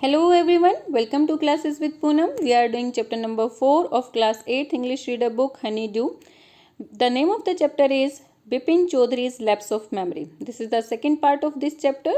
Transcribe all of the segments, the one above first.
Hello everyone, welcome to Classes with Poonam. We are doing chapter number 4 of class 8th English reader book Honeydew. The name of the chapter is Bipin Chaudhary's Lapse of Memory. This is the second part of this chapter.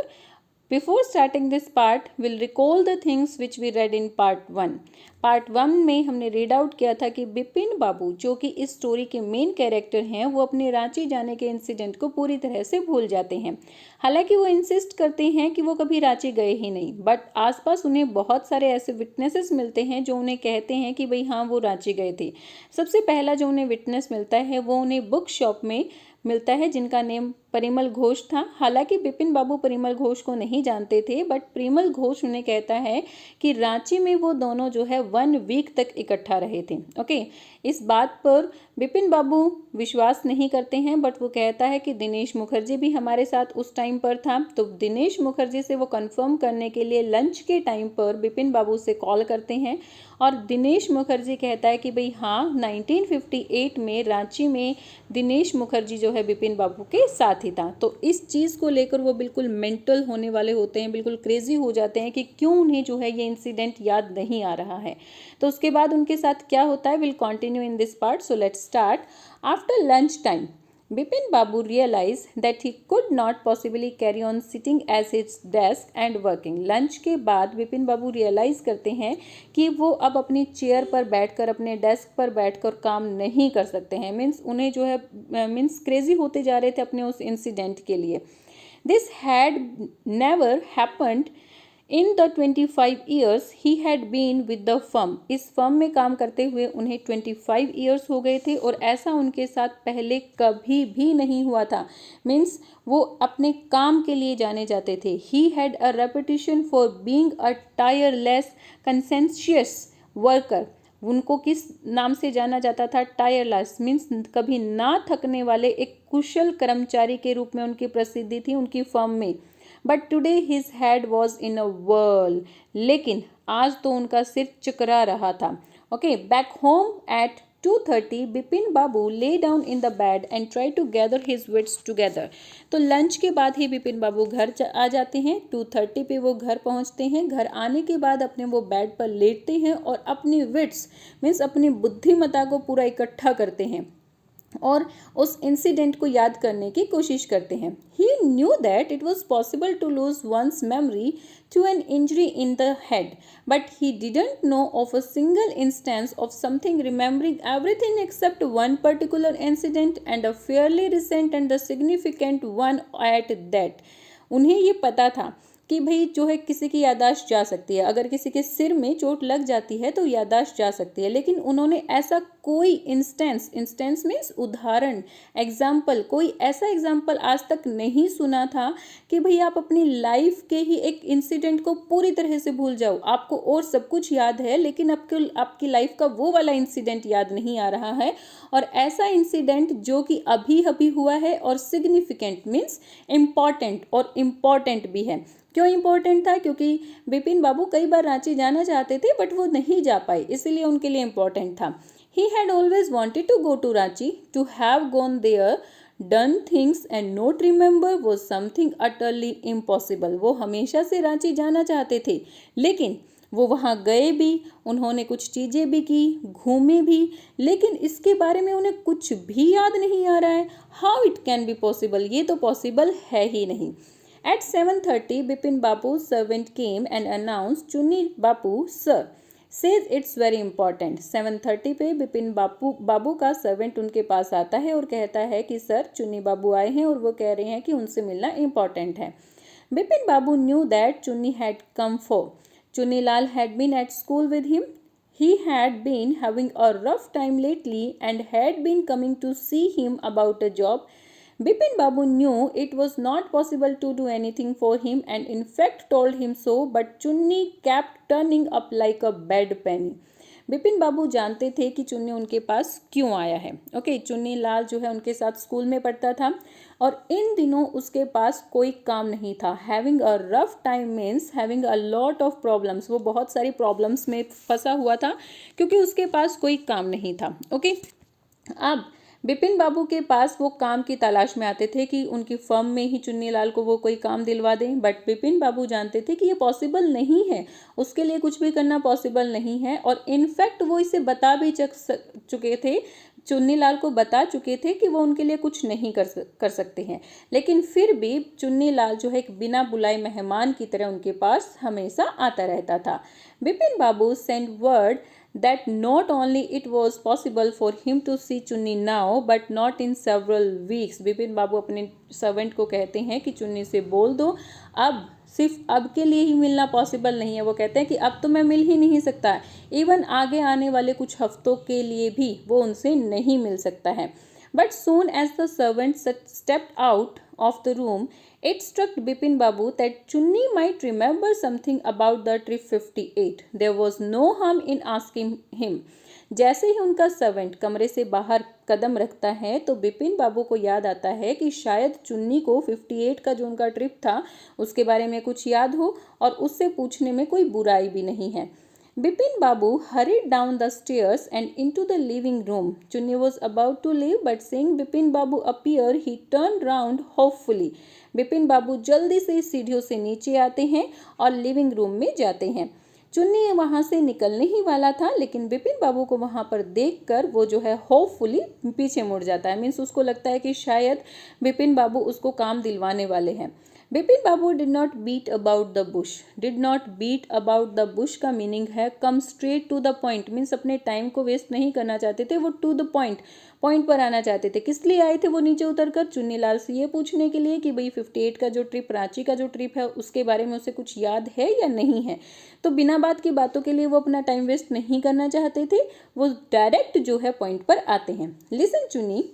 Before starting this part, we'll recall the things which we read in part 1. Part 1 में हमने read out किया था कि बिपिन बाबू जो कि इस story के main character हैं वो अपने रांची जाने के इंसिडेंट को पूरी तरह से भूल जाते हैं। हालांकि वो इंसिस्ट करते हैं कि वो कभी रांची गए ही नहीं, बट आसपास उन्हें बहुत सारे ऐसे विटनेसेस मिलते हैं जो उन्हें कहते हैं कि भाई हाँ वो रांची गए थे। सबसे पहला जो उन्हें विटनेस मिलता है वो उन्हें बुक शॉप में मिलता है जिनका नेम परिमल घोष था। हालांकि बिपिन बाबू परिमल घोष को नहीं जानते थे, बट परिमल घोष उन्हें कहता है कि रांची में वो दोनों जो है 1 वीक तक इकट्ठा रहे थे। ओके, इस बात पर बिपिन बाबू विश्वास नहीं करते हैं, बट वो कहता है कि दिनेश मुखर्जी भी हमारे साथ उस टाइम पर था। तो दिनेश मुखर्जी से वो कंफर्म करने के लिए लंच के टाइम पर बिपिन बाबू से कॉल करते हैं और दिनेश मुखर्जी कहता है कि भाई हाँ 1958 में रांची में दिनेश मुखर्जी जो है बिपिन बाबू के साथ ही था। तो इस चीज़ को लेकर वो बिल्कुल मेंटल होने वाले होते हैं, बिल्कुल क्रेजी हो जाते हैं कि क्यों उन्हें जो है ये इंसिडेंट याद नहीं आ रहा है। तो उसके बाद उनके साथ क्या होता है will continue in this part. So let's start. After lunch time Bipin Babu realized that he could not possibly carry on sitting at his desk and working. Lunch के बाद बिपिन बाबू रियलाइज करते हैं कि वो अब अपनी चेयर पर बैठकर अपने डेस्क पर बैठकर काम नहीं कर सकते हैं। मीन्स उन्हें जो है मीन्स क्रेजी होते जा रहे थे अपने उस इंसिडेंट के लिए। This had never happened in the 25 years he had been with the firm. इस फर्म में काम करते हुए उन्हें 25 ईयर्स हो गए थे और ऐसा उनके साथ पहले कभी भी नहीं हुआ था। मीन्स वो अपने काम के लिए जाने जाते थे। He had a reputation for being a tireless कंसेंशियस worker. उनको किस नाम से जाना जाता था? टायरलेस मीन्स कभी ना थकने वाले एक कुशल कर्मचारी के रूप में उनकी प्रसिद्धि थी उनकी फर्म में। But today his head was in a whirl। लेकिन आज तो उनका सिर चकरा रहा था। Okay, back home at 2:30 Bipin Babu lay down in the bed and try to gather his wits together. तो लंच के बाद ही बिपिन बाबू घर आ जाते हैं। 2:30 पे वो घर पहुंचते हैं। घर आने के बाद अपने वो बेड पर लेटते हैं और अपनी विट्स मीन्स अपनी बुद्धिमत्ता को पूरा इकट्ठा करते हैं और उस इंसिडेंट को याद करने की कोशिश करते हैं। He knew that it was possible to lose one's memory to an injury in the head, but he didn't know of a single instance of something remembering everything except one particular incident and a fairly recent and the significant one at that. उन्हें ये पता था कि भाई जो है किसी की याददाश्त जा सकती है, अगर किसी के सिर में चोट लग जाती है तो याददाश्त जा सकती है, लेकिन उन्होंने ऐसा कोई इंस्टेंस मीन्स उदाहरण, एग्जाम्पल, कोई ऐसा एग्जाम्पल आज तक नहीं सुना था कि भाई आप अपनी लाइफ के ही एक इंसिडेंट को पूरी तरह से भूल जाओ। आपको और सब कुछ याद है लेकिन आपकी लाइफ का वो वाला इंसिडेंट याद नहीं आ रहा है, और ऐसा इंसिडेंट जो कि अभी अभी हुआ है और सिग्निफिकेंट मीन्स इम्पॉर्टेंट, और इम्पॉर्टेंट भी है। क्यों इम्पोर्टेंट था? क्योंकि बिपिन बाबू कई बार रांची जाना चाहते थे बट वो नहीं जा पाए, इसलिए उनके लिए इम्पोर्टेंट था। He had always wanted to go to Ranchi, to have gone there done things and not remember was something utterly impossible. वो हमेशा से रांची जाना चाहते थे, लेकिन वो वहाँ गए भी, उन्होंने कुछ चीज़ें भी की, घूमे भी, लेकिन इसके बारे में उन्हें कुछ भी याद नहीं आ रहा है। How it can be possible? ये तो पॉसिबल है ही नहीं। At 7:30, Bipin Babu's servant came and announced, "Chunni Babu, sir, says it's very important." 7:30 पे बिपिन बाबू का सर्वेंट उनके पास आता है और कहता है कि सर चुन्नी बाबू आए हैं और वो कह रहे हैं कि उनसे मिलना इम्पॉर्टेंट है। बिपिन बाबू knew that Chunni had come for. Chunni Lal had been at school with him. He had been having a rough time lately and had been coming to see him about a job. Bipin Babu knew it was not possible to do anything for him and in fact told him so, but Chunni kept turning up like a bad penny. Bipin बाबू जानते थे कि चुन्नी उनके पास क्यों आया है। Okay, Chunni Lal जो है उनके साथ स्कूल में पढ़ता था और इन दिनों उसके पास कोई काम नहीं था। Having a rough time means having a lot of problems. वो बहुत सारी प्रॉब्लम्स में फंसा हुआ था क्योंकि उसके पास कोई काम नहीं था। ओके, अब बिपिन बाबू के पास वो काम की तलाश में आते थे कि उनकी फर्म में ही चुन्नीलाल को वो कोई काम दिलवा दें, बट बिपिन बाबू जानते थे कि ये पॉसिबल नहीं है, उसके लिए कुछ भी करना पॉसिबल नहीं है। और इनफैक्ट वो इसे बता भी चुके थे, चुन्नीलाल को बता चुके थे कि वो उनके लिए कुछ नहीं कर सकते हैं। लेकिन फिर भी चुन्नीलाल जो है एक बिना बुलाए मेहमान की तरह उनके पास हमेशा आता रहता था। Bipin Babu send word that not only it was possible for him to see चुन्नी now but not in several weeks। Bipin Babu अपने सर्वेंट को कहते हैं कि चुन्नी से बोल दो, अब सिर्फ अब के लिए ही मिलना पॉसिबल नहीं है। वो कहते हैं कि अब तो मैं मिल ही नहीं सकता, इवन आगे आने वाले कुछ हफ्तों के लिए भी वो उनसे नहीं मिल सकता है। But soon as the servant stepped out of the room, it struck Bipin Babu that Chunni might remember something about the trip 58. There was no harm in asking him. जैसे ही उनका सर्वेंट कमरे से बाहर कदम रखता है तो बिपिन बाबू को याद आता है कि शायद चुन्नी को 58 का जो उनका ट्रिप था उसके बारे में कुछ याद हो और उससे पूछने में कोई बुराई भी नहीं है। Bipin Babu hurried down the stairs and into the living room. Chunni was about to leave, but seeing Bipin Babu appear, he turned round hopefully. Bipin Babu जल्दी से सीढ़ियों से नीचे आते हैं और लिविंग रूम में जाते हैं। चुन्नी वहाँ से निकलने ही वाला था, लेकिन बिपिन बाबू को वहाँ पर देखकर वो जो है होपफुली पीछे मुड़ जाता है। मीन्स उसको लगता है कि शायद बिपिन बाबू उसको काम दिलवाने वाले हैं। Bipin Babu did not beat about the bush. Did not beat about the bush का मीनिंग है come straight to the point. Means अपने टाइम को वेस्ट नहीं करना चाहते थे, वो टू द पॉइंट पर आना चाहते थे। किस लिए आए थे वो नीचे उतरकर? चुन्नीलाल से ये पूछने के लिए कि भाई 58 का जो ट्रिप, रांची का जो ट्रिप है, उसके बारे में उसे कुछ याद है या नहीं है। तो बिना बात की बातों के लिए वो अपना टाइम वेस्ट नहीं करना चाहते थे, वो डायरेक्ट जो है पॉइंट पर आते हैं। लिसन चुन्नी,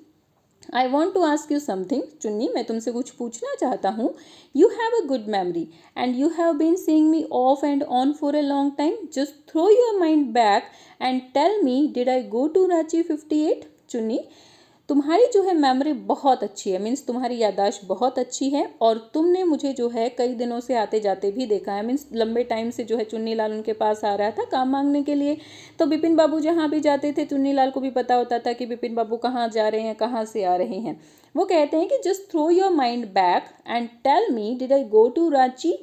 I want to ask you something. चुन्नी, मैं तुमसे कुछ पूछना चाहता हूँ। You have a good memory and you have been seeing me off and on for a long time. Just throw your mind back and tell me, did I go to Ranchi 58? चुन्नी, तुम्हारी जो है memory बहुत अच्छी है, means तुम्हारी याददाश्त बहुत अच्छी है और तुमने मुझे जो है कई दिनों से आते जाते भी देखा है। मीन्स लंबे टाइम से जो है चुन्नीलाल उनके पास आ रहा था काम मांगने के लिए। तो बिपिन बाबू जहाँ भी जाते थे चुन्नीलाल को भी पता होता था कि बिपिन बाबू कहाँ जा रहे हैं, कहाँ से आ रहे हैं। वो कहते हैं कि just throw your mind back and tell me, did I go to Ranchi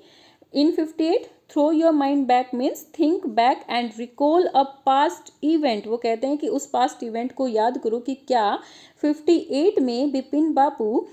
in 58? Throw your mind back means think back and recall a past event. वो कहते हैं कि उस पास्ट इवेंट को याद करो कि क्या 58 में बिपिन बाबू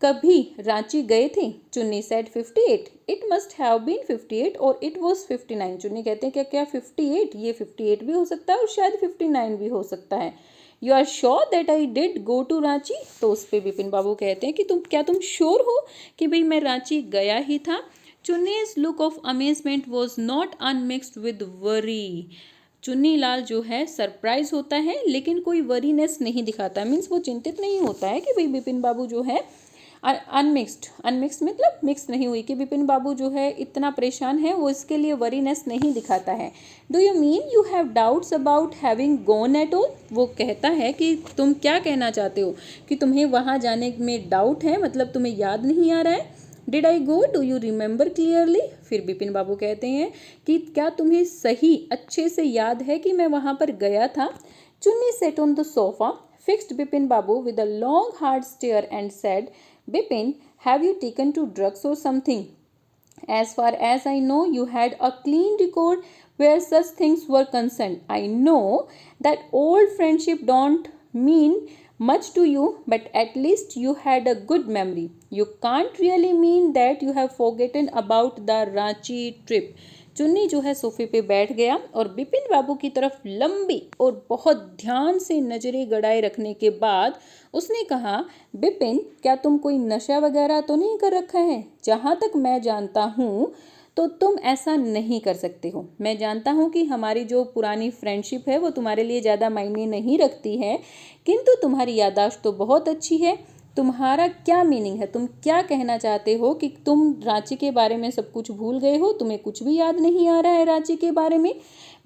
कभी रांची गए थे। Chunni said 58, it must have been 58 और इट वाज 59। चुन्नी कहते हैं क्या 58, ये 58 भी हो सकता है और शायद 59 भी हो सकता है। You are sure that I did go to Ranchi? तो उस पर बिपिन बाबू कहते हैं कि तुम श्योर हो कि भाई मैं रांची गया ही था। चुन्नी's look of amazement was not unmixed with worry. Chunnilal जो है सरप्राइज होता है लेकिन कोई वरीनेस नहीं दिखाता। मीन्स वो चिंतित नहीं होता है कि भाई बिपिन बाबू जो है अनमिक्स्ड मतलब मिक्स नहीं हुई कि बिपिन बाबू जो है इतना परेशान है, वो इसके लिए वरीनेस नहीं दिखाता है। Do you mean you have doubts about having gone at all? वो कहता है कि तुम क्या कहना चाहते हो कि तुम्हें वहाँ जाने में डाउट है, मतलब तुम्हें याद नहीं आ रहा है। Did I go, do you remember clearly? फिर बिपिन बाबू कहते हैं कि क्या तुम्हें सही अच्छे से याद है कि मैं वहाँ पर गया था? Chunni sat on the sofa, fixed Bipin Babu with a long hard stare and said, Bipin, have you taken to drugs or something? As far as I know, you had a clean record where such things were concerned. I know that old friendship don't mean much to you, but at least you had a good memory. You can't really mean that you have forgotten about the Ranchi trip. चुन्नी जो है सोफे पे बैठ गया और बिपिन बाबू की तरफ लंबी और बहुत ध्यान से नजरें गड़ाए रखने के बाद उसने कहा, बिपिन, क्या तुम कोई नशा वगैरह तो नहीं कर रखा है? जहाँ तक मैं जानता हूँ तो तुम ऐसा नहीं कर सकते हो। मैं जानता हूँ कि हमारी जो पुरानी फ्रेंडशिप है वो तुम्हारे लिए ज़्यादा मायने नहीं रखती है, किंतु तुम्हारी याददाश्त तो बहुत अच्छी है। तुम्हारा क्या मीनिंग है, तुम क्या कहना चाहते हो कि तुम रांची के बारे में सब कुछ भूल गए हो, तुम्हें कुछ भी याद नहीं आ रहा है रांची के बारे में?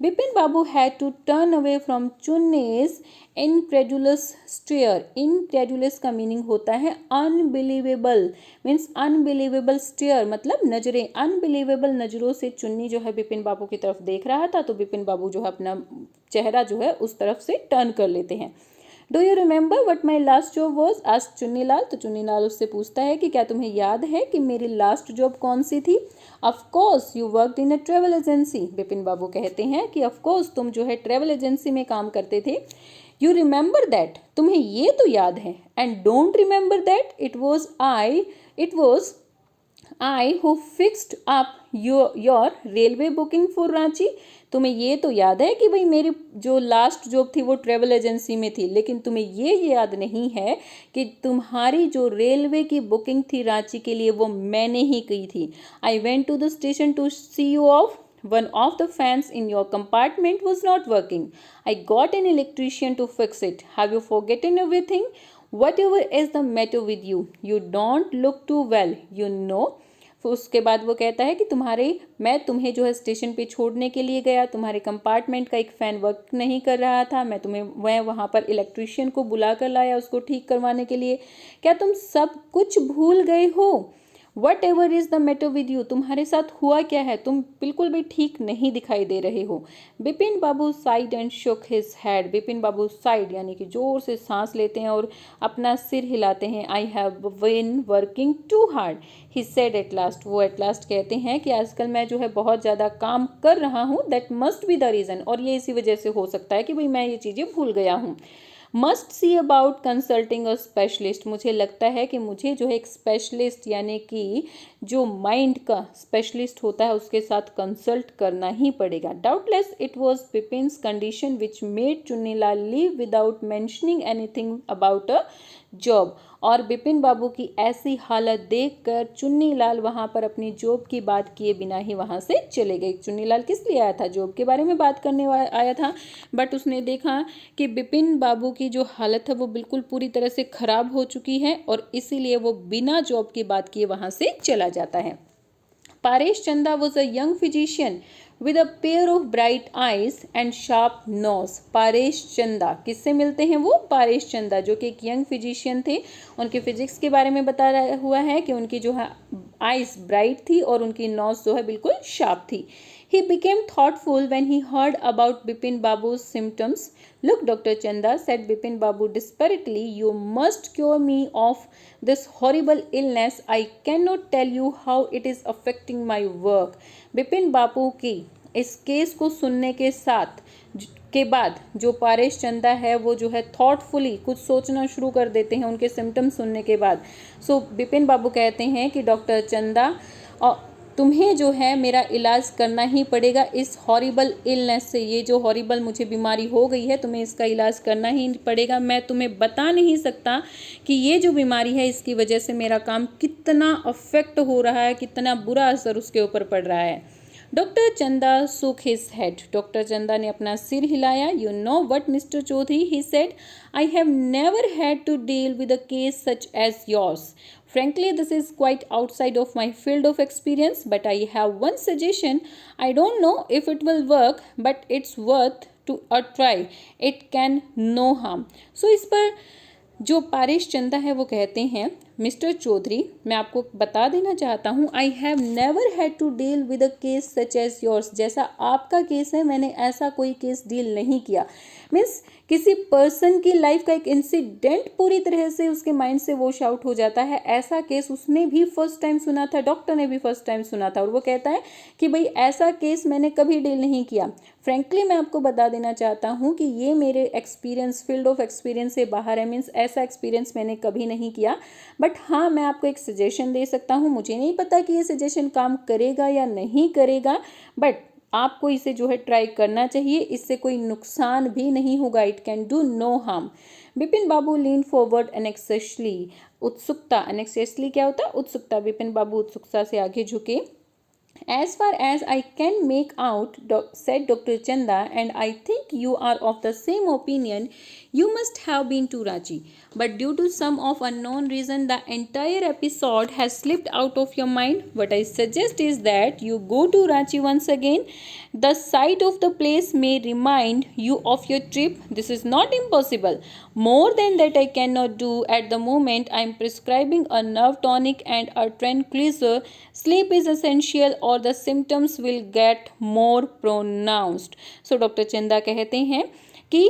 Bipin Babu had to turn away from Chunni's incredulous stare. Incredulous का मीनिंग होता है अनबिलीवेबल, मीन्स अनबिलीवेबल स्टेयर मतलब नजरें, अनबिलीवेबल नजरों से चुन्नी जो है बिपिन बाबू की तरफ देख रहा था। तो बिपिन बाबू जो है अपना चेहरा जो है उस तरफ से टर्न कर लेते हैं। Do you remember what my last job was, asked Chunnilal. तो चुन्नीलाल उससे पूछता है कि क्या तुम्हें याद है कि मेरी लास्ट जॉब कौन सी थी। Of course you worked in a travel agency. Bipin Babu कहते हैं कि ऑफ कोर्स तुम जो है ट्रेवल एजेंसी में काम करते थे। यू रिमेंबर दैट, तुम्हें ये तो याद है। And don't remember that it was I who fixed up your railway booking for Ranchi. तुम्हें ये तो याद है कि भाई मेरी जो लास्ट जॉब थी वो ट्रेवल एजेंसी में थी, लेकिन तुम्हें ये याद नहीं है कि तुम्हारी जो रेलवे की बुकिंग थी रांची के लिए वो मैंने ही की थी। I went to the station to see you off. One of the fans in your compartment was not working. I got an electrician to fix it. Have you forgotten everything? Whatever is the matter with you? You don't look too well, you know. फिर उसके बाद वो कहता है कि मैं तुम्हें जो है स्टेशन पे छोड़ने के लिए गया, तुम्हारे कंपार्टमेंट का एक फ़ैन वर्क नहीं कर रहा था, मैं वहाँ पर इलेक्ट्रीशियन को बुला कर लाया उसको ठीक करवाने के लिए। क्या तुम सब कुछ भूल गए हो? What ever is the matter with you, तुम्हारे साथ हुआ क्या है, तुम बिल्कुल भी ठीक नहीं दिखाई दे रहे हो। Bipin Babu sighed and shook his head. Bipin Babu sighed यानी कि जोर से सांस लेते हैं और अपना सिर हिलाते हैं। I have been working too hard, he said at last. वो एट लास्ट कहते हैं कि आजकल मैं जो है बहुत ज़्यादा काम कर रहा हूँ। That must be the reason, और ये इसी वजह से हो सकता है कि भाई मैं ये चीज़ें भूल गया हूँ। Must see about consulting a specialist, मुझे लगता है कि मुझे जो है एक स्पेशलिस्ट यानी कि जो माइंड का स्पेशलिस्ट होता है उसके साथ कंसल्ट करना ही पड़ेगा। Doubtless it was Bipin's condition which made Chunnilal leave without mentioning anything about a job. और बिपिन बाबू की ऐसी हालत देखकर चुन्नीलाल वहाँ पर अपनी जॉब की बात किए बिना ही वहाँ से चले गए। चुन्नीलाल किस लिए आया था? जॉब के बारे में बात करने आया था, बट उसने देखा कि बिपिन बाबू की जो हालत है वो बिल्कुल पूरी तरह से खराब हो चुकी है और इसीलिए वो बिना जॉब की बात किए वहाँ से चला जाता है। पारेश चंदा was a young physician with a pair of bright eyes and sharp nose. Paresh चंदा किससे मिलते हैं? वो पारेश चंदा जो कि एक यंग फिजिशियन थे। उनके फिजिक्स के बारे में बता रहा हुआ है कि उनकी जो है आइज ब्राइट थी और उनकी नोज जो है बिल्कुल शार्प थी। He became thoughtful when he heard about Bipin Babu's symptoms. Look, Dr. Chanda, said Bipin Babu desperately, you must cure me of this horrible illness. I cannot tell you how it is affecting my work. Bipin Babu की इस case को सुनने के बाद जो पारेश चंदा है वो जो है थॉटफुली कुछ सोचना शुरू कर देते हैं उनके सिम्टम्स सुनने के बाद। सो बिपिन बाबू कहते हैं कि डॉक्टर चंदा तुम्हें जो है मेरा इलाज करना ही पड़ेगा इस हॉरिबल इलनेस से। ये जो हॉरिबल मुझे बीमारी हो गई है तुम्हें इसका इलाज करना ही पड़ेगा। मैं तुम्हें बता नहीं सकता कि ये जो बीमारी है इसकी वजह से मेरा काम कितना अफेक्ट हो रहा है, कितना बुरा असर उसके ऊपर पड़ रहा है। डॉक्टर चंदा shook his head. डॉक्टर चंदा ने अपना सिर हिलाया। You know what, Mr. Chaudhary, he said, I have never had to deal with a case such as yours. Frankly, this is quite outside of my field of experience, but I have one suggestion. I don't know if it will work, but it's worth to a try. It can no harm. So इस पर जो पारेश चंदा है वो कहते हैं, mister Chaudhary मैं आपको बता देना चाहता हूँ, I have never had to deal with a case such as yours. जैसा आपका केस है मैंने ऐसा कोई केस डील नहीं किया। मीन्स किसी पर्सन की लाइफ का एक इंसिडेंट पूरी तरह से उसके माइंड से वॉश आउट हो जाता है, ऐसा केस उसने भी फर्स्ट टाइम सुना था, डॉक्टर ने भी फर्स्ट टाइम सुना था और वो कहता है कि भाई ऐसा केस मैंने कभी डील नहीं किया। फ्रेंकली मैं आपको बता देना चाहता हूँ कि ये मेरे एक्सपीरियंस फील्ड ऑफ एक्सपीरियंस से बाहर है। मीन्स ऐसा एक्सपीरियंस मैंने कभी नहीं किया, बट हाँ मैं आपको एक सजेशन दे सकता हूँ। मुझे नहीं पता कि ये सजेशन काम करेगा या नहीं करेगा, बट आपको इसे जो है ट्राई करना चाहिए, इससे कोई नुकसान भी नहीं होगा। It can do no harm. Bipin Babu lean forward anxiously, उत्सुकता, एनेक्सेसली क्या होता है? उत्सुकता। बिपिन बाबू उत्सुकता से आगे झुके। As far as I can make out, said Dr. Chanda, and I think you are of the same opinion, you must have been to Ranchi. But due to some of unknown reason, the entire episode has slipped out of your mind. What I suggest is that you go to Ranchi once again. The sight of the place may remind you of your trip. This is not impossible. More than that I cannot do at the moment. I am prescribing a nerve tonic and a tranquilizer. Sleep is essential or the symptoms will get more pronounced. So Dr. Chanda कहते हैं कि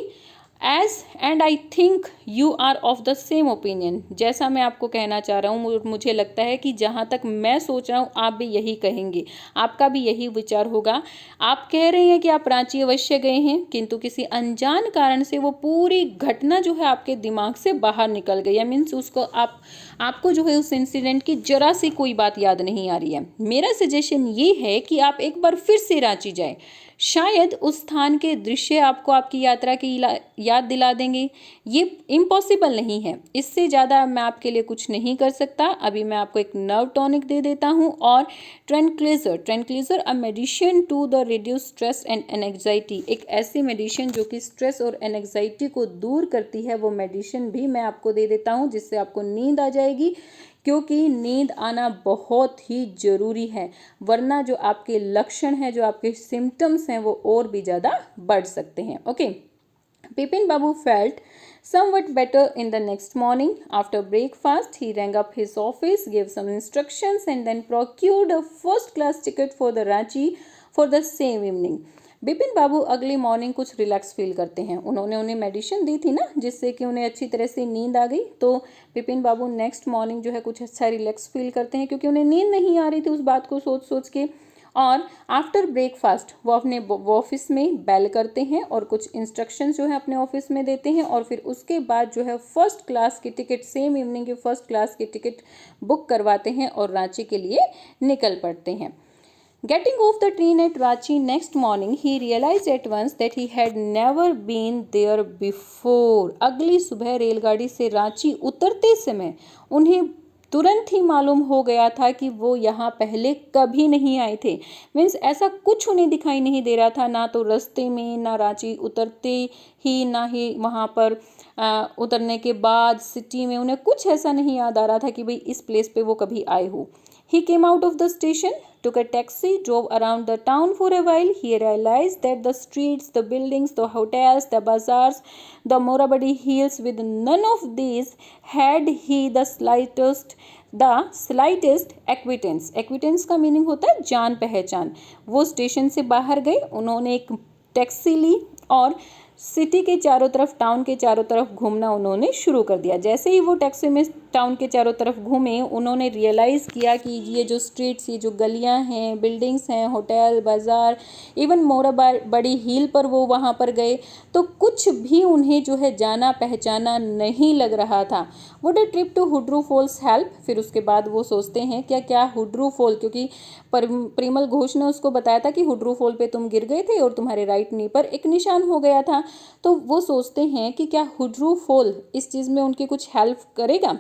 and I think you are of the same opinion, जैसा मैं आपको कहना चाह रहा हूँ, मुझे लगता है कि जहाँ तक मैं सोच रहा हूँ आप भी यही कहेंगे, आपका भी यही विचार होगा। आप कह रहे हैं कि आप रांची अवश्य गए हैं, किंतु किसी अनजान कारण से वो पूरी घटना जो है आपके दिमाग से बाहर निकल गई है। मीन्स उसको आपको जो है उस इंसिडेंट की जरा सी कोई बात याद नहीं आ रही है। मेरा सजेशन ये है कि आप एक बार फिर से रांची जाएं, शायद उस स्थान के दृश्य आपको आपकी यात्रा की याद दिला देंगे। ये इम्पॉसिबल नहीं है, इससे ज़्यादा मैं आपके लिए कुछ नहीं कर सकता। अभी मैं आपको एक नर्व टॉनिक दे देता हूँ और tranquilliser a medicine to the reduce stress and anxiety, एक ऐसी मेडिसिन जो कि स्ट्रेस और एंजाइटी को दूर करती है, वो मेडिसिन भी मैं आपको दे देता हूँ, जिससे आपको नींद आ जाएगी, क्योंकि नींद आना बहुत ही ज़रूरी है, वरना जो आपके लक्षण हैं, जो आपके सिम्टम्स हैं, वो और भी ज़्यादा बढ़ सकते हैं। Okay, Bipin Babu felt somewhat better in the next morning. After breakfast, he rang up his office, gave some instructions, and then procured a first-class ticket for the Ranchi for the same evening. Bipin Babu अगली morning कुछ relax feel करते हैं। उन्होंने उन्हें medicine दी थी ना, जिससे कि उन्हें अच्छी तरह से नींद आ गई। तो बिपिन बाबू नेक्स्ट मॉर्निंग जो है कुछ अच्छा रिलैक्स फील करते हैं, क्योंकि उन्हें नींद नहीं आ रही थी उस बात को सोच सोच के। और आफ्टर ब्रेकफास्ट वो अपने ऑफिस में बेल करते हैं और कुछ इंस्ट्रक्शंस जो है अपने ऑफिस में देते हैं, और फिर उसके बाद जो है फर्स्ट क्लास की टिकट, सेम इवनिंग की फर्स्ट क्लास की टिकट बुक करवाते हैं और रांची के लिए निकल पड़ते हैं। Getting off the train at Ranchi next morning, he realized at once that he had never been there before. अगली सुबह रेलगाड़ी से रांची उतरते समय उन्हें तुरंत ही मालूम हो गया था कि वो यहाँ पहले कभी नहीं आए थे। मीन्स ऐसा कुछ उन्हें दिखाई नहीं दे रहा था, ना तो रास्ते में, ना रांची उतरते ही, ना ही वहाँ पर उतरने के बाद सिटी में, उन्हें कुछ ऐसा नहीं याद आ रहा था कि भाई इस प्लेस पे वो कभी आए हो। He came out of the station, took a taxi, drove around the town for a while. He realized that the streets, the buildings, the hotels, the bazaars, the Morabadi hills, with none of these had he the slightest acquaintance. Acquaintance का meaning होता है जान पहचान। वो station से बाहर गए, उन्होंने एक टैक्सी ली और सिटी के चारों तरफ, टाउन के चारों तरफ घूमना उन्होंने शुरू कर दिया। जैसे ही वो टैक्सी में टाउन के चारों तरफ घूमे, उन्होंने रियलाइज़ किया कि ये जो स्ट्रीट्स, ये जो गलियां हैं, बिल्डिंग्स हैं, होटल, बाज़ार, इवन मोराबादी हिल पर वो वहाँ पर गए तो कुछ भी उन्हें जो है जाना पहचाना नहीं लग रहा था। Would a trip to Hudru falls help? फिर उसके बाद वो सोचते हैं क्या हुड्रू फॉल, क्योंकि परिमल घोष ने उसको बताया था कि हुड्रू फॉल पे तुम गिर गए थे और तुम्हारे राइट नी पर एक निशान हो गया था। तो वो सोचते हैं कि क्या हुड्रू फॉल इस चीज़ में उनकी कुछ हेल्प करेगा।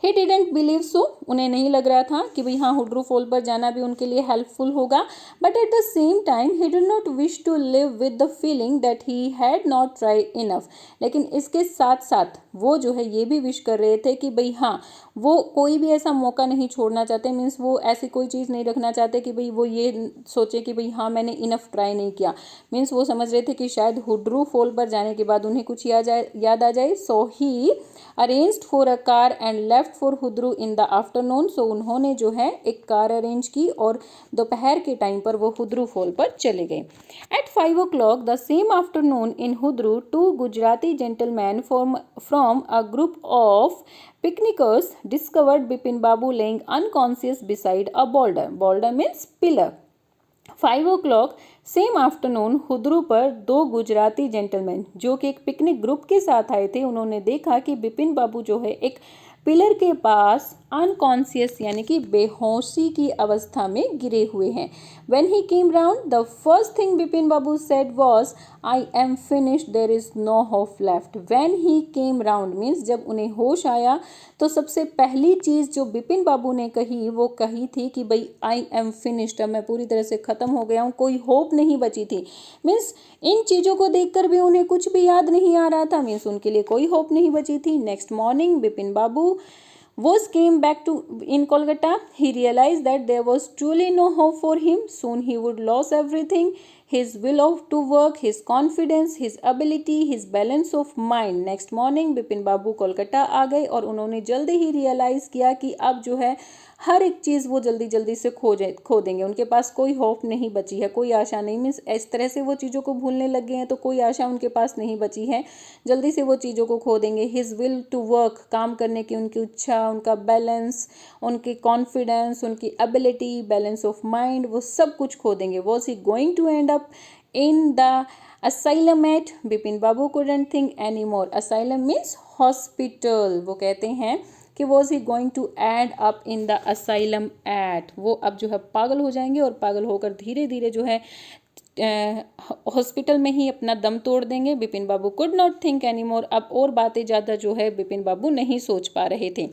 He didn't believe so. उन्हें नहीं लग रहा था कि भाई हाँ हुड्रू फॉल पर जाना भी उनके लिए हेल्पफुल होगा। But at the same time he did not wish to live with the feeling that he had not tried enough. लेकिन इसके साथ साथ वो जो है ये भी विश कर रहे थे कि भाई हाँ वो कोई भी ऐसा मौका नहीं छोड़ना चाहते। मीन्स वो ऐसी कोई चीज़ नहीं रखना चाहते कि भाई वो ये सोचे कि भाई हाँ मैंने इनफ ट्राई नहीं किया। मीन्स वो समझ रहे थे कि शायद हुड्रू फॉल पर जाने के बाद उन्हें कुछ याद आ जाए। So he arranged for a car and left for Hudru in the afternoon. So उन्होंने जो है एक कार अरेंज की और दोपहर के टाइम पर वो हुड्रू फॉल पर चले गए। At 5 o'clock the same afternoon in Hudru, two Gujarati gentleman from a group of picnickers discovered Bipin Babu laying unconscious beside a boulder. Boulder means pillar. 5 o'clock same afternoon Hudru पर दो गुजराती जेंटलमैन जो कि एक पिकनिक ग्रुप के साथ आए थे, उन्होंने देखा कि बिपिन बाबू जो है एक पिलर के पास अनकॉन्शियस यानी कि बेहोशी की अवस्था में गिरे हुए हैं। When he came round, the first thing Bipin Babu said was, I am finished, there is no hope left. When he came round means जब उन्हें होश आया तो सबसे पहली चीज़ जो बिपिन बाबू ने कही वो कही थी कि भाई I am finished, अब मैं पूरी तरह से ख़त्म हो गया हूँ, कोई होप नहीं बची थी। मीन्स इन चीज़ों को देखकर भी उन्हें कुछ भी याद नहीं आ रहा था। मीन्स उनके लिए कोई होप नहीं बची थी। Next morning Bipin Babu came back to in Kolkata. He realized that there was truly no hope for him. Soon he would lose everything: his will to work, his confidence, his ability, his balance of mind. Next morning Bipin Babu Kolkata आ गए और उन्होंने जल्दी ही realise किया कि अब जो है हर एक चीज़ वो जल्दी जल्दी से खो देंगे, उनके पास कोई होप नहीं बची है, कोई आशा नहीं। मीन्स इस तरह से वो चीज़ों को भूलने लग गए हैं तो कोई आशा उनके पास नहीं बची है, जल्दी से वो चीज़ों को खो देंगे। हिज विल टू वर्क, काम करने की उनकी इच्छा, उनका बैलेंस, उनकी कॉन्फिडेंस, उनकी एबिलिटी, बैलेंस ऑफ माइंड, वो सब कुछ खो देंगे। Was he going to end up in the asylum at? Bipin Babu couldn't think anymore. Asylum means hospital. वो कहते हैं कि was he going to end up in the asylum at? वो अब जो है पागल हो जाएंगे और पागल होकर धीरे धीरे जो है हॉस्पिटल में ही अपना दम तोड़ देंगे। Bipin Babu could not think any more, अब और बातें ज़्यादा जो है बिपिन बाबू नहीं सोच पा रहे थे।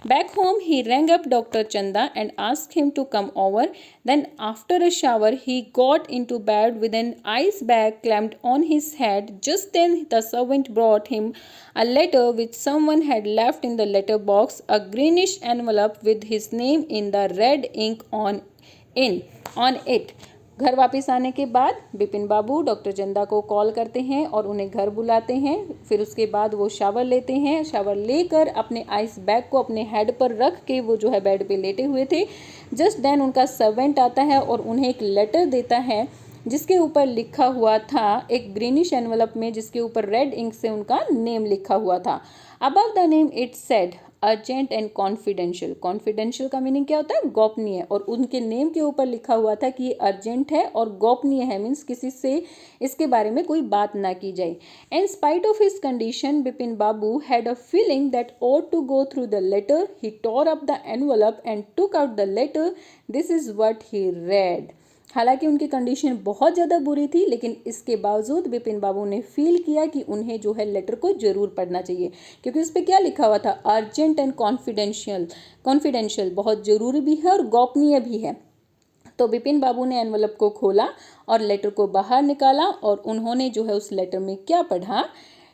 Back home he rang up doctor Chanda and ask him to come over. Then after a shower he got into bed with an ice bag clamped on his head. Just then the servant brought him a letter which someone had left in the letter box, a greenish envelope with his name in the red ink on it. घर वापस आने के बाद बिपिन बाबू doctor चंदा को call करते हैं और उन्हें घर बुलाते हैं। फिर उसके बाद वो शावर लेते हैं। शावर लेकर अपने आइस बैग को अपने हेड पर रख के वो जो है बेड पे लेटे हुए थे। जस्ट देन उनका सर्वेंट आता है और उन्हें एक लेटर देता है जिसके ऊपर लिखा हुआ था, एक ग्रीनिश एनवलप में जिसके ऊपर रेड इंक से उनका नेम लिखा हुआ था। Above the name it said urgent and confidential. Confidential का मीनिंग क्या होता है? गोपनीय। और उनके नेम के ऊपर लिखा हुआ था कि ये अर्जेंट है और गोपनीय है, मीन्स किसी से इसके बारे में कोई बात ना की जाए। In spite of his condition Bipin Babu had a feeling that ought to go through the letter. He tore up the envelope and took out the letter. This is what he read. हालांकि उनकी कंडीशन बहुत ज़्यादा बुरी थी, लेकिन इसके बावजूद बिपिन बाबू ने फील किया कि उन्हें जो है लेटर को ज़रूर पढ़ना चाहिए, क्योंकि उस पर क्या लिखा हुआ था? अर्जेंट एंड कॉन्फिडेंशियल, बहुत ज़रूरी भी है और गोपनीय भी है। तो बिपिन बाबू ने एनवलप को खोला और लेटर को बाहर निकाला और उन्होंने जो है उस लेटर में क्या पढ़ा?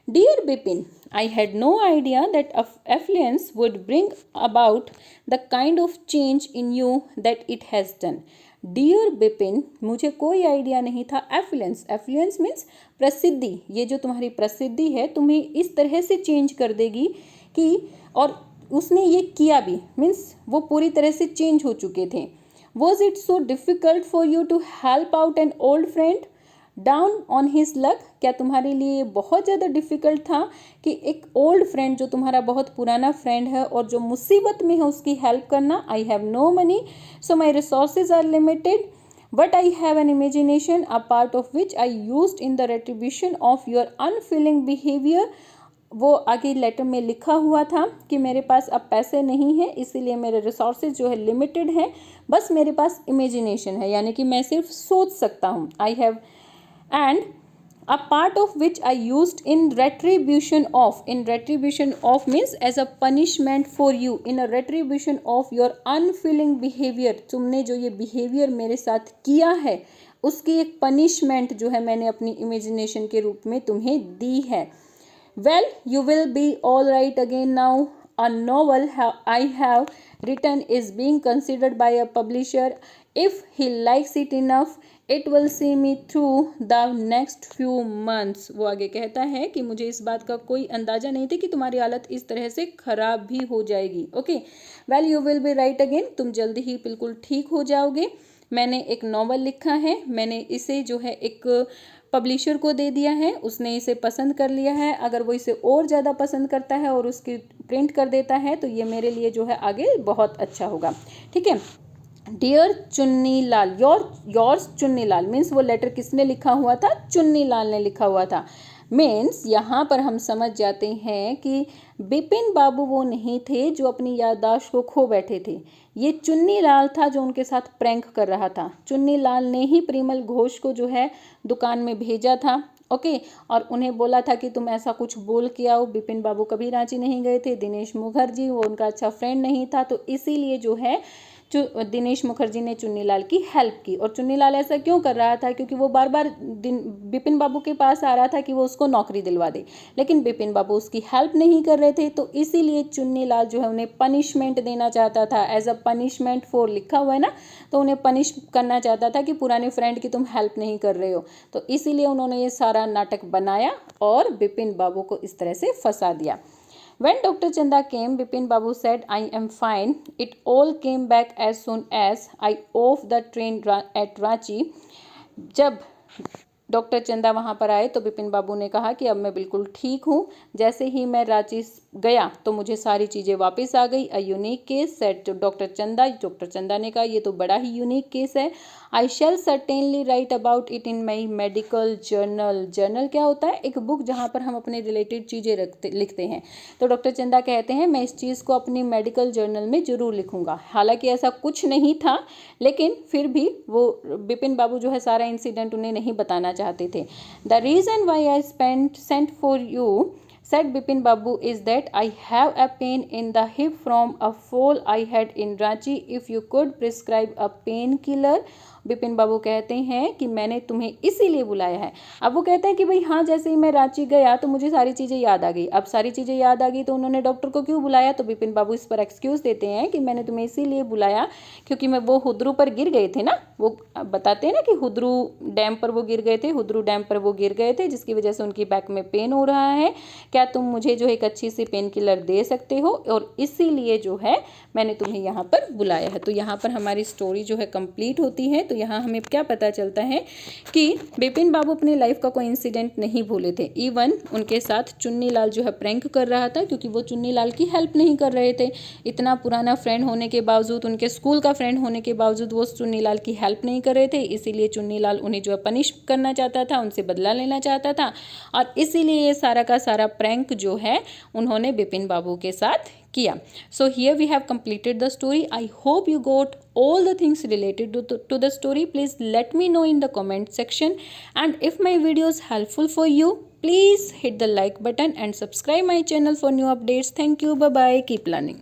Dear Bipin, I had no idea that affluence would bring about the kind of change in you that it has done. Dear Bipin, मुझे कोई आइडिया नहीं था। एफ्लुएंस मीन्स प्रसिद्धि। ये जो तुम्हारी प्रसिद्धि है तुम्हें इस तरह से चेंज कर देगी कि, और उसने ये किया भी, मीन्स वो पूरी तरह से चेंज हो चुके थे। Was it so difficult for you to help out an old friend down on his luck? क्या तुम्हारे लिए ये बहुत ज़्यादा डिफ़िकल्ट था कि एक ओल्ड फ्रेंड, जो तुम्हारा बहुत पुराना फ्रेंड है और जो मुसीबत में है, उसकी हेल्प करना? I have no money so my resources are limited but I have an imagination a part of which I used in the retribution of your unfeeling behaviour. वो आगे लेटर में लिखा हुआ था कि मेरे पास अब पैसे नहीं है, इसीलिए मेरे रिसोर्सेज जो है लिमिटेड है, बस मेरे पास इमेजिनेशन है, यानी कि मैं सिर्फ सोच सकता हूँ। I have and a part of which I used in retribution of means as a punishment for you, in a retribution of your unfeeling behavior। तुमने जो ये behavior मेरे साथ किया है उसकी एक punishment जो है मैंने अपनी imagination के रूप में तुम्हें दी है। Well, you will be all right again now. A novel I have written is being considered by a publisher. If he likes it enough, it will see me through the next few months. वो आगे कहता है कि मुझे इस बात का कोई अंदाज़ा नहीं था कि तुम्हारी हालत इस तरह से ख़राब भी हो जाएगी। Okay, well you will be right again, तुम जल्दी ही बिल्कुल ठीक हो जाओगे। मैंने एक नॉवल लिखा है, मैंने इसे जो है एक पब्लिशर को दे दिया है, उसने इसे पसंद कर लिया है। अगर वो इसे और ज़्यादा पसंद करता है और उसकी प्रिंट कर देता है तो ये मेरे लिए जो है आगे बहुत अच्छा होगा। ठीक है। Dear Chunni Lal, yours Chunni Lal means वो लेटर किसने लिखा हुआ था? चुन्नी लाल ने लिखा हुआ था। मीन्स यहाँ पर हम समझ जाते हैं कि बिपिन बाबू वो नहीं थे जो अपनी याददाश्त को खो बैठे थे, ये चुन्नी लाल था जो उनके साथ प्रैंक कर रहा था। चुन्नी लाल ने ही परिमल घोष को जो है दुकान में भेजा था। ओके, और उन्हें बोला था कि तुम ऐसा कुछ बोल के आओ। बिपिन बाबू कभी रांची नहीं गए थे। दिनेश मुखर्जी वो उनका अच्छा फ्रेंड नहीं था, तो इसीलिए जो है दिनेश मुखर्जी ने चुन्नीलाल की हेल्प की। और चुन्नीलाल ऐसा क्यों कर रहा था? क्योंकि वो बार बार बिपिन बाबू के पास आ रहा था कि वो उसको नौकरी दिलवा दे, लेकिन बिपिन बाबू उसकी हेल्प नहीं कर रहे थे। तो इसीलिए चुन्नीलाल जो है उन्हें पनिशमेंट देना चाहता था। एज अ पनिशमेंट फॉर लिखा हुआ है ना, तो उन्हें पनिश करना चाहता था कि पुराने फ्रेंड की तुम हेल्प नहीं कर रहे हो। तो इसीलिए उन्होंने ये सारा नाटक बनाया और बिपिन बाबू को इस तरह से फंसा दिया। When Dr. Chanda came, Bipin Babu said, I am fine. It all came back as soon as I off the train at Ranchi. जब डॉक्टर चंदा वहाँ पर आए तो बिपिन बाबू ने कहा कि अब मैं बिल्कुल ठीक हूँ। जैसे ही मैं रांची गया तो मुझे सारी चीज़ें वापस आ गई। A unique case set doctor चंदा ने कहा ये तो बड़ा ही यूनिक केस है। I shall certainly write about it in my medical journal. Journal क्या होता है? एक बुक जहाँ पर हम अपने रिलेटेड चीज़ें लिखते हैं। तो डॉक्टर चंदा कहते हैं मैं इस चीज़ को अपनी मेडिकल जर्नल में ज़रूर लिखूंगा। हालांकि ऐसा कुछ नहीं था, लेकिन फिर भी वो बिपिन बाबू जो है सारा इंसिडेंट उन्हें नहीं बताना चाहते थे। The reason why I sent for you, said Bipin Babu, is that I have a pain in the hip from a fall I had in Ranchi. If you could prescribe a painkiller. Bipin Babu कहते हैं कि मैंने तुम्हें इसीलिए बुलाया है। अब वो कहते हैं कि भाई हाँ, जैसे ही मैं रांची गया तो मुझे सारी चीज़ें याद आ गई। अब सारी चीज़ें याद आ गई तो उन्होंने डॉक्टर को क्यों बुलाया? तो बिपिन बाबू इस पर एक्सक्यूज़ देते हैं कि मैंने तुम्हें इसीलिए बुलाया क्योंकि मैं वो हुद्रू पर गिर गए थे ना। वो बताते हैं ना कि हुद्रू डैम पर वो गिर गए थे, हुद्रू डैम पर वो गिर गए थे जिसकी वजह से उनकी बैक में पेन हो रहा है। क्या तुम मुझे जो एक अच्छी सी पेन किलर दे सकते हो? और इसीलिए जो है मैंने तुम्हें यहाँ पर बुलाया है। तो यहाँ पर हमारी स्टोरी जो है कंप्लीट होती है। तो यहाँ हमें क्या पता चलता है कि बिपिन बाबू अपनी लाइफ का कोई इंसिडेंट नहीं भूले थे। इवन उनके साथ चुन्नी लाल जो है प्रैंक कर रहा था, क्योंकि वो चुन्नी लाल की हेल्प नहीं कर रहे थे। इतना पुराना फ्रेंड होने के बावजूद, उनके स्कूल का फ्रेंड होने के बावजूद वो चुन्नी लाल की हेल्प नहीं कर रहे थे। इसीलिए चुन्नी लाल उन्हें जो है पनिश करना चाहता था, उनसे बदला लेना चाहता था, और इसीलिए ये सारा का सारा प्रैंक जो है उन्होंने बिपिन बाबू के साथ किया। So here we have completed the story. I hope you got all the things related to the story. Please let me know in the comment section, and if my video is helpful for you, please hit the like button and subscribe my channel for new updates. Thank you. Bye bye. Keep learning.